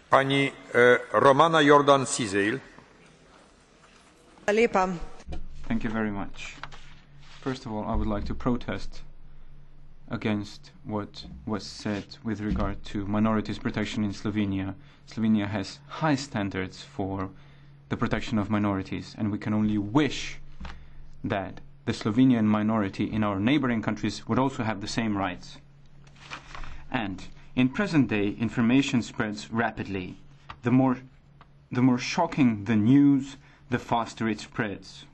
Pani Romana Cizelj. Thank you very much. First of all, I would like to protest against what was said with regard to minorities protection in Slovenia. Slovenia has high standards for the protection of minorities, and we can only wish that the Slovenian minority in our neighboring countries would also have the same rights. And in present day, information spreads rapidly. The more shocking the news, the faster it spreads.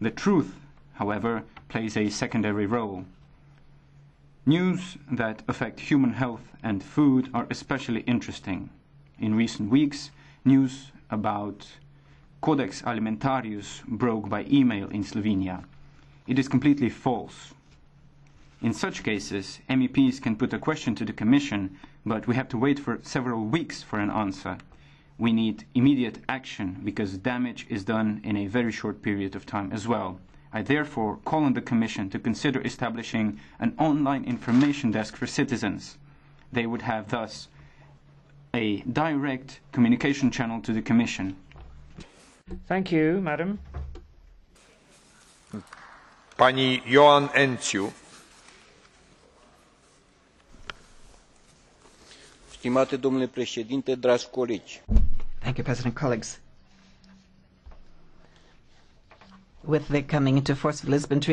The truth, however, plays a secondary role. News that affect human health and food are especially interesting. In recent weeks, news about Codex Alimentarius broke by email in Slovenia. It is completely false. In such cases, MEPs can put a question to the Commission, but we have to wait for several weeks for an answer. We need immediate action because damage is done in a very short period of time as well. I therefore call on the Commission to consider establishing an online information desk for citizens. They would have thus a direct communication channel to the Commission. Thank you, Madam. Pani Ioan Enciu. Stimate domnule președinte, dragi colegi. Thank you, President. Colleagues. With the coming into force of the Lisbon Treaty,